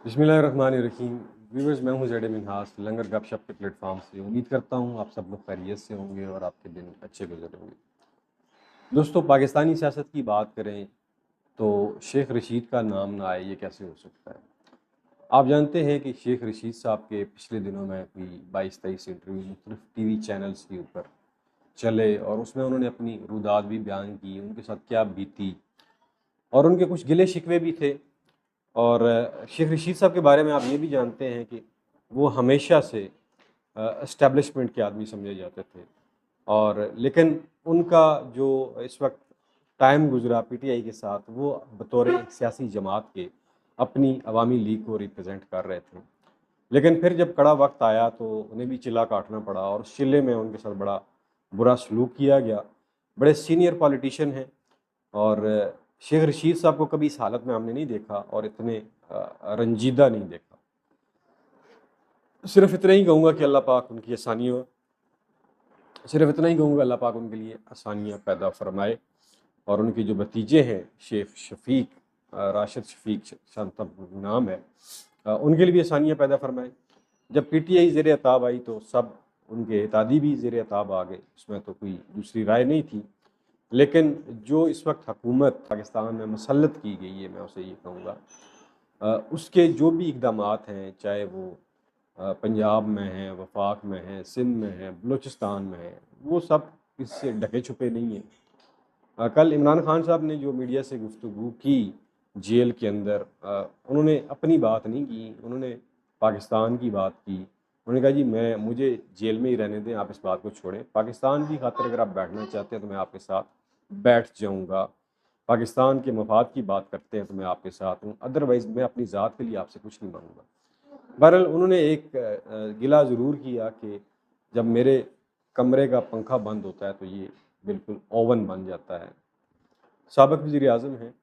बिस्मिल्लाहिर्रहमानिर्रहीम। व्यूअर्स, मैं हूं ज़ैड मिन्हास लंगर गपशप के प्लेटफॉर्म से। उम्मीद करता हूं आप सब लोग खैरियत से होंगे और आपके दिन अच्छे गुजरे होंगे। दोस्तों, पाकिस्तानी सियासत की बात करें तो शेख रशीद का नाम ना आए, ये कैसे हो सकता है। आप जानते हैं कि शेख रशीद साहब के पिछले दिनों में हुई 22-23 इंटरव्यू मुख्तलिफ टीवी चैनल्स के ऊपर चले और उसमें उन्होंने अपनी रुदात भी बयान की, उनके साथ क्या बीती और उनके कुछ गिले शिकवे भी थे। और शेख रशीद साहब के बारे में आप ये भी जानते हैं कि वो हमेशा से एस्टेब्लिशमेंट के आदमी समझे जाते थे। और लेकिन उनका जो इस वक्त टाइम गुजरा पीटीआई के साथ, वो बतौर एक सियासी जमात के अपनी अवामी लीग को रिप्रेजेंट कर रहे थे। लेकिन फिर जब कड़ा वक्त आया तो उन्हें भी चिल्ला काटना पड़ा और उस चिल्ले में उनके साथ बड़ा बुरा सलूक किया गया। बड़े सीनियर पॉलिटिशियन हैं और शेख रशीद साहब को कभी इस हालत में हमने नहीं देखा और इतने रंजीदा नहीं देखा। सिर्फ इतना ही कहूँगा कि अल्लाह पाक उनकी आसानियों सिर्फ इतना ही कहूँगा अल्लाह पाक उनके लिए आसानियाँ पैदा फरमाए और उनके जो भतीजे हैं शेख शफीक, राशिद शफीक शांतम नाम है, उनके लिए भी आसानियाँ पैदा फरमाए। जब पीटीआई ज़ेर अताब आई तो सब उनके इत्यादी भी ज़ेर अताब आ गए, उसमें तो कोई दूसरी राय नहीं थी। लेकिन जो इस वक्त हुकूमत पाकिस्तान में मुसल्लत की गई है, मैं उसे ये कहूँगा, उसके जो भी इक़दामात हैं, चाहे वो पंजाब में हैं, वफाक में हैं, सिंध में हैं, बलूचिस्तान में हैं, वो सब इससे ढके छुपे नहीं हैं। कल इमरान खान साहब ने जो मीडिया से गुफ्तगू की जेल के अंदर, उन्होंने अपनी बात नहीं की, उन्होंने पाकिस्तान की बात की। उन्होंने कहा जी मुझे जेल में ही रहने दें, आप इस बात को छोड़ें। पाकिस्तान की खातिर अगर आप बैठना चाहते हैं तो मैं आपके साथ बैठ जाऊंगा। पाकिस्तान के मफाद की बात करते हैं तो मैं आपके साथ हूँ, अदरवाइज़ मैं अपनी ज़ात के लिए आपसे कुछ नहीं मांगूंगा। बहरहाल उन्होंने एक गिला ज़रूर किया कि जब मेरे कमरे का पंखा बंद होता है तो ये बिल्कुल ओवन बन जाता है। साबिक़ वज़ीर-ए-आज़म हैं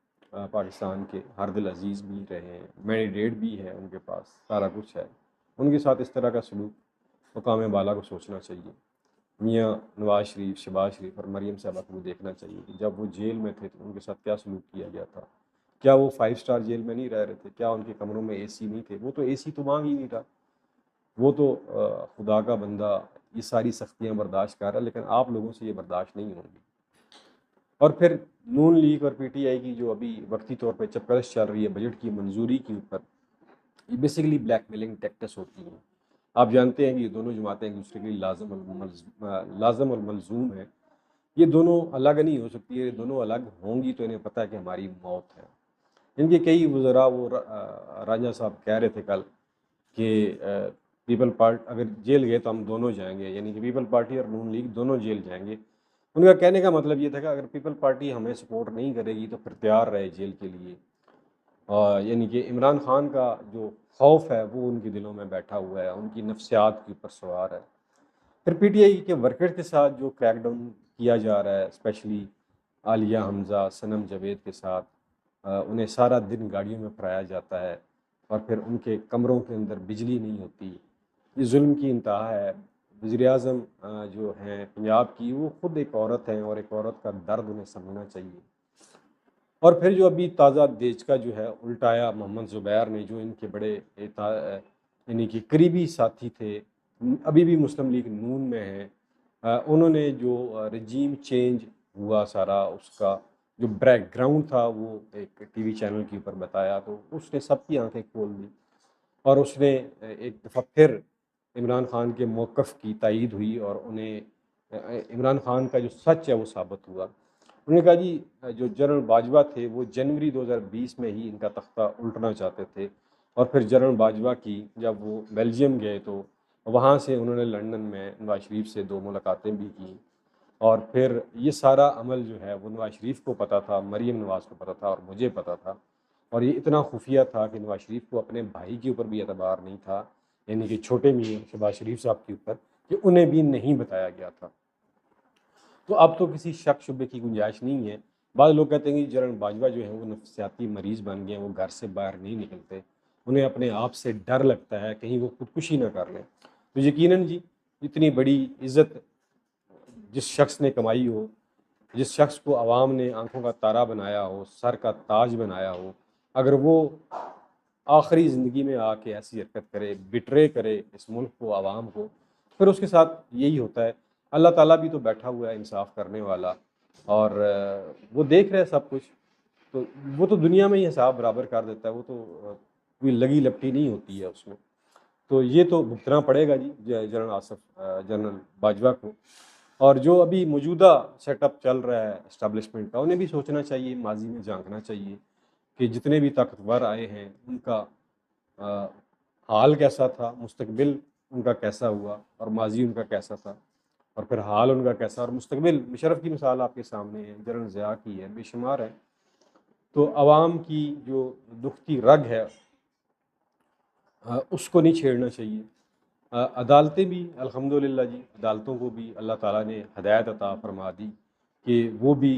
पाकिस्तान के, हरदिल अज़ीज़ भी रहे हैं, मैंडेट भी है उनके पास, सारा कुछ है। उनके साथ इस तरह का सलूक मकाम बाला को सोचना चाहिए। मियाँ नवाज़ शरीफ, शहबाज शरीफ और मरीम साहबा को भी देखना चाहिए कि जब वो जेल में थे तो उनके साथ क्या सलूक किया गया था। क्या वो 5 स्टार जेल में नहीं रह रहे थे? क्या उनके कमरों में एसी नहीं थे? वो तो एसी तो माँग ही नहीं रहा। वो तो खुदा का बंदा ये सारी सख्तियाँ बर्दाश्त कर रहा है, लेकिन आप लोगों से ये बर्दाश्त नहीं होंगी। और फिर नून लीग और पीटीआई की जो अभी वक्ती तौर पे चपकलश चल रही है बजट की मंजूरी के ऊपर, ये बेसिकली ब्लैकमेलिंग टैक्टिक्स होती हैं। आप जानते हैं कि ये दोनों जमातें एक दूसरे के लिए लाज़िम और मलज़ूम हैं। ये दोनों अलग नहीं हो सकती है, ये दोनों अलग होंगी तो इन्हें पता है कि हमारी मौत है। इनके कई वज़रा राजा साहब कह रहे थे कल कि पीपल पार्ट अगर जेल गए तो हम दोनों जाएँगे, यानी कि पीपल पार्टी और नून लीग दोनों जेल जाएँगे। उनका कहने का मतलब ये था कि अगर पीपल पार्टी हमें सपोर्ट नहीं करेगी तो फिर तैयार रहे जेल के लिए। यानी कि इमरान खान का जो खौफ है वो उनके दिलों में बैठा हुआ है, उनकी नफ्सियात के ऊपर सवार है। फिर पीटीआई के वर्कर्स के साथ जो क्रैकडाउन किया जा रहा है, स्पेशली आलिया हमज़ा, सनम जावेद के साथ, उन्हें सारा दिन गाड़ियों में भराया जाता है और फिर उनके कमरों के अंदर बिजली नहीं होती। ये जुल्म की इंतहा है। वज़ीर-ए-आज़म जो हैं पंजाब की, वो खुद एक औरत हैं और एक औरत का दर्द उन्हें समझना चाहिए। और फिर जो अभी ताज़ा देचका जो है उल्टाया मोहम्मद ज़ुबैर ने, जो इनके बड़े यानी कि करीबी साथी थे, अभी भी मुस्लिम लीग नून में हैं। उन्होंने जो रजीम चेंज हुआ सारा, उसका जो बैकग्राउंड था वो एक टीवी चैनल के ऊपर बताया, तो उसने सबकी आंखें खोल दी और उसने एक दफ़ा फिर इमरान खान के मौक़िफ़ की तायीद हुई और उन्हें इमरान खान का जो सच है वो साबित हुआ। उन्होंने कहा जी, जो जनरल बाजवा थे वो जनवरी 2020 में ही इनका तख्ता उल्टना चाहते थे और फिर जनरल बाजवा की जब वो बेल्जियम गए तो वहाँ से उन्होंने लंदन में नवाज शरीफ से 2 मुलाकातें भी की और फिर ये सारा अमल जो है वो नवाज शरीफ को पता था, मरीम नवाज़ को पता था और मुझे पता था। और ये इतना खुफिया था कि नवाज शरीफ को अपने भाई के ऊपर भी एतबार नहीं था, यानी कि छोटे मियाँ शहबाज शरीफ साहब के ऊपर, कि उन्हें भी नहीं बताया गया था। तो अब तो किसी शक शुबे की गुंजाइश नहीं है। बाद लोग कहते हैं कि जनरल बाजवा जो है वो नफ्सियाती मरीज़ बन गए हैं, वो घर से बाहर नहीं निकलते। उन्हें अपने आप से डर लगता है कहीं वो खुदकुशी ना कर लें। तो यकीनन जी, इतनी बड़ी इज़्ज़त जिस शख्स ने कमाई हो, जिस शख्स को आवाम ने आँखों का तारा बनाया हो, सर का ताज बनाया हो, अगर वो आखिरी ज़िंदगी में आके ऐसी हरकत करे, बिट्रे करे इस मुल्क को, आवाम को, फिर उसके साथ यही होता है। अल्लाह ताला भी तो बैठा हुआ है इंसाफ़ करने वाला, और वो देख रहा है सब कुछ। तो वो तो दुनिया में ही हिसाब बराबर कर देता है, वो तो कोई लगी-लपटी नहीं होती है उसमें। तो ये तो भुगतना पड़ेगा जी जनरल बाजवा को। और जो अभी मौजूदा सेटअप चल रहा है एस्टेब्लिशमेंट का, उन्हें भी सोचना चाहिए, माज़ी में झाँकना चाहिए कि जितने भी ताकतवर आए हैं उनका अ, हाल कैसा था, मुस्तकबिल उनका कैसा हुआ, और माज़ी उनका कैसा था, और फिर हाल उनका कैसा, और मुस्तकबिल मुशर्रफ की मिसाल आपके सामने है, जनरल ज़िया की है, बेशुमार है। तो आवाम की जो दुखती रग है उसको नहीं छेड़ना चाहिए। अदालतें भी अल्हम्दुलिल्लाह जी, अदालतों को भी अल्लाह ताला ने हिदायत अता फ़रमा दी कि वो भी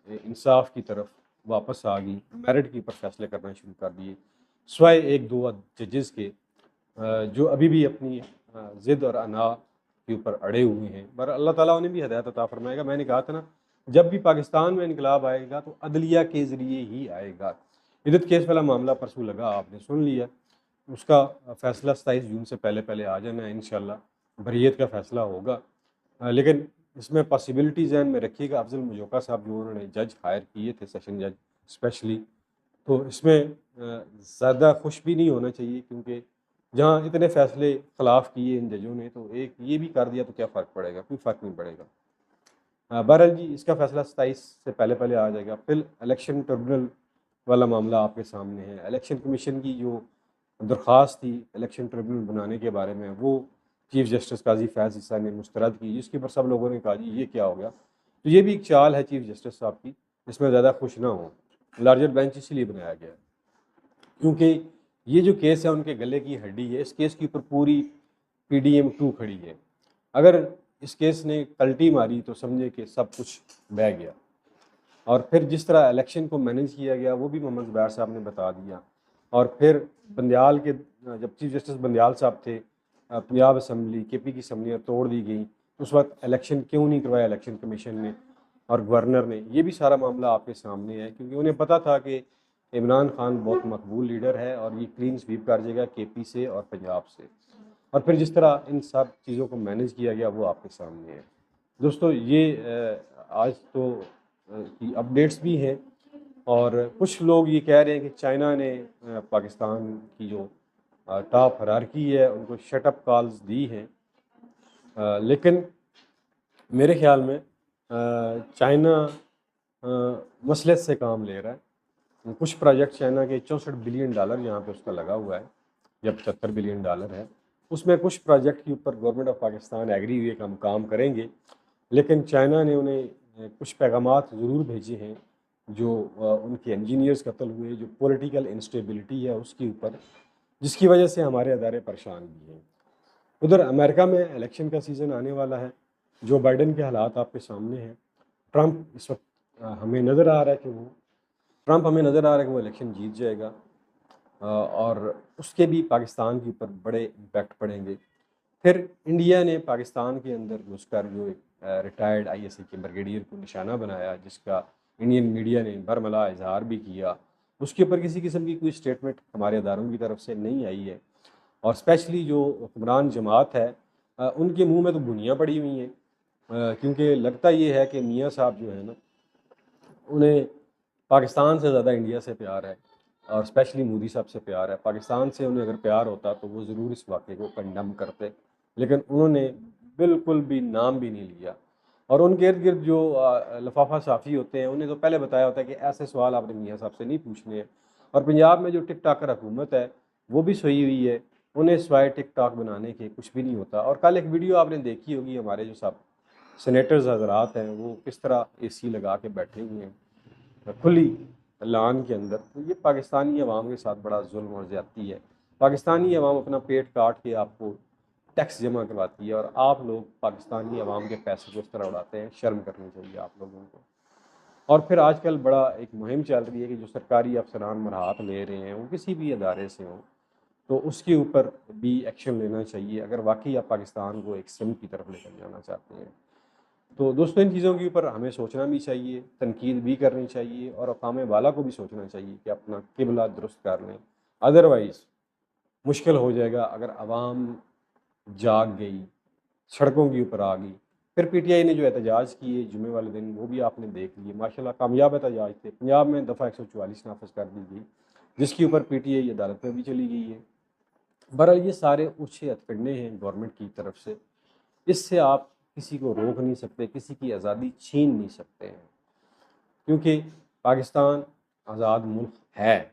इंसाफ़ की तरफ वापस आ गई, मेरिट के ऊपर फ़ैसले करना शुरू कर दिए। सिवाय 1-2 जजेस के जो अभी भी अपनी ज़िद और अना के ऊपर अड़े हुए हैं। पर अल्लाह ताला उन्हें भी हिदायत अता फ़रमाएगा। मैंने कहा था ना, जब भी पाकिस्तान में इनकलाब आएगा तो अदलिया के ज़रिए ही आएगा। इद्दत केस वाला मामला परसों लगा, आपने सुन लिया। उसका फ़ैसला 27 जून से पहले-पहले आ जाना है इंशाअल्लाह, बरियत का फ़ैसला होगा। लेकिन इसमें पॉसिबिलिटी ज़हन में रखिएगा, अफ़ज़ल मजोका साहब जो उन्होंने जज हायर किए थे, सेशन जज स्पेशली, तो इसमें ज़्यादा खुश भी नहीं होना चाहिए, क्योंकि जहाँ इतने फ़ैसले ख़िलाफ़ किए इन जजों ने, तो एक ये भी कर दिया तो क्या फ़र्क पड़ेगा? कोई फ़र्क नहीं पड़ेगा। बहरहाल जी, इसका फ़ैसला 27 से पहले-पहले आ जाएगा। फिर इलेक्शन ट्रिब्यूनल वाला मामला आपके सामने है। इलेक्शन कमीशन की जो दरख्वास्त थी इलेक्शन ट्रिब्यूनल बनाने के बारे में, वो चीफ़ जस्टिस काज़ी फ़ैज़ ईसा ने मुस्तरद की, जिसके ऊपर सब लोगों ने कहा जी ये क्या हो गया? तो ये भी एक चाल है चीफ़ जस्टिस साहब की, इसमें ज़्यादा खुश ना हों। लार्जर बेंच इसीलिए बनाया गया है, क्योंकि ये जो केस है उनके गले की हड्डी है। इस केस के ऊपर पूरी पीडीएम 2 खड़ी है। अगर इस केस ने कल्टी मारी तो समझे कि सब कुछ बह गया। और फिर जिस तरह इलेक्शन को मैनेज किया गया वो भी मोहम्मद ज़ुबैर साहब ने बता दिया। और फिर बंदयाल के जब चीफ जस्टिस बंदयाल साहब थे, पंजाब असम्बली केपी की असम्बलियाँ तोड़ दी गई, उस वक्त इलेक्शन क्यों नहीं करवाया इलेक्शन कमीशन ने और गवर्नर ने, ये भी सारा मामला आपके सामने है। क्योंकि उन्हें पता था कि इमरान खान बहुत मकबूल लीडर है और ये क्लीन स्वीप कर जाएगा केपी से और पंजाब से। और फिर जिस तरह इन सब चीज़ों को मैनेज किया गया वो आपके सामने है। दोस्तों ये आज तो की अपडेट्स भी हैं, और कुछ लोग ये कह रहे हैं कि चाइना ने पाकिस्तान की जो टॉप हायरार्की है उनको शट अप कॉल्स दी हैं। लेकिन मेरे ख़्याल में चाइना मसलहत से काम ले रहा है। कुछ प्रोजेक्ट चाइना के $64 बिलियन यहाँ पे उसका लगा हुआ है, या $75 बिलियन है। उसमें कुछ प्रोजेक्ट के ऊपर गवर्नमेंट ऑफ पाकिस्तान एग्री हुई है कि हम काम करेंगे, लेकिन चाइना ने उन्हें कुछ पैगामात ज़रूर भेजे हैं जो उनके इंजीनियर्स कत्ल हुए, जो पॉलिटिकल इंस्टेबिलिटी है उसके ऊपर, जिसकी वजह से हमारे अदारे परेशान भी हैं। उधर अमेरिका में इलेक्शन का सीज़न आने वाला है। जो बाइडेन के हालात आपके सामने हैं। ट्रंप इस वक्त हमें नज़र आ रहा है कि वो इलेक्शन जीत जाएगा, और उसके भी पाकिस्तान के ऊपर बड़े इम्पैक्ट पड़ेंगे। फिर इंडिया ने पाकिस्तान के अंदर घुसकर जो एक रिटायर्ड आईएसआई के ब्रिगेडियर को निशाना बनाया, जिसका इंडियन मीडिया ने बरमला इजहार भी किया, उसके ऊपर किसी किस्म की कोई स्टेटमेंट हमारे अदारों की तरफ से नहीं आई है। और स्पेशली जो हुक्मरान जमात है, उनके मुंह में तो भुनियाँ पड़ी हुई हैं, क्योंकि लगता ये है कि मियाँ साहब जो है ना, उन्हें पाकिस्तान से ज़्यादा इंडिया से प्यार है, और स्पेशली मोदी साहब से प्यार है। पाकिस्तान से उन्हें अगर प्यार होता तो वो ज़रूर इस वाक़े को कंडम करते, लेकिन उन्होंने बिल्कुल भी नाम भी नहीं लिया। और उनके इर्द-गिर्द जो लफाफा साफ़ी होते हैं, उन्हें तो पहले बताया होता है कि ऐसे सवाल आपने मियाँ साहब से नहीं पूछने हैं। और पंजाब में जो टिक-टॉकर हुकूमत है, वो भी सोई हुई है, उन्हें सिवाय टिक-टॉक बनाने के कुछ भी नहीं होता। और कल एक वीडियो आपने देखी होगी, हमारे जो सब सेनेटर्स हज़रात हैं, वो किस तरह एसी लगा के बैठे हुए हैं खुली लान के अंदर। तो ये पाकिस्तानी अवाम के साथ बड़ा जुल्म और ज़्यादती है। पाकिस्तानी अवाम अपना पेट काट के आपको टैक्स जमा करवाती है, और आप लोग पाकिस्तानी अवाम के पैसे को इस तरह उड़ाते हैं। शर्म करनी चाहिए आप लोगों को। और फिर आजकल बड़ा एक मुहिम चल रही है कि जो सरकारी अफसरान मराहत ले रहे हैं वो किसी भी अदारे से हों, तो उसके ऊपर भी एक्शन लेना चाहिए, अगर वाकई आप पाकिस्तान को एक सिम की तरफ लेकर जाना चाहते हैं। तो दोस्तों इन चीज़ों के ऊपर हमें सोचना भी चाहिए, तनकीद भी करनी चाहिए, और अक़वाम वाला को भी सोचना चाहिए कि अपना किबला दुरुस्त कर लें, अदरवाइज़ मुश्किल हो जाएगा अगर आवाम जाग गई, सड़कों के ऊपर आ गई। फिर पीटीआई ने जो एहतजाज किए जुमे वाले दिन, वो भी आपने देख लिए, माशाल्लाह कामयाब एहतजाज थे। पंजाब में दफ़ा 144 नाफिज कर दी गई, जिसके ऊपर पीटीआई अदालत में भी चली गई है। बहरहाल ये सारे ऊँचे हथकंडे हैं गवर्नमेंट की तरफ से, इससे आप किसी को रोक नहीं सकते, किसी की आज़ादी छीन नहीं सकते हैं, क्योंकि पाकिस्तान आज़ाद मुल्क है।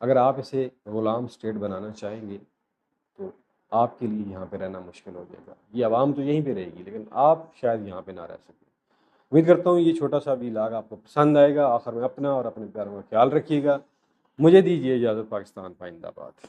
अगर आप इसे ग़ुलाम स्टेट बनाना चाहेंगे तो आपके लिए यहाँ पे रहना मुश्किल हो जाएगा। ये आवाम तो यहीं पे रहेगी, लेकिन आप शायद यहाँ पे ना रह सकें। उम्मीद करता हूँ ये छोटा-सा व्लॉग आपको पसंद आएगा। आखिर में अपना और अपने प्यारों का ख्याल रखिएगा। मुझे दीजिए इजाज़त। पाकिस्तान ज़िंदाबाद।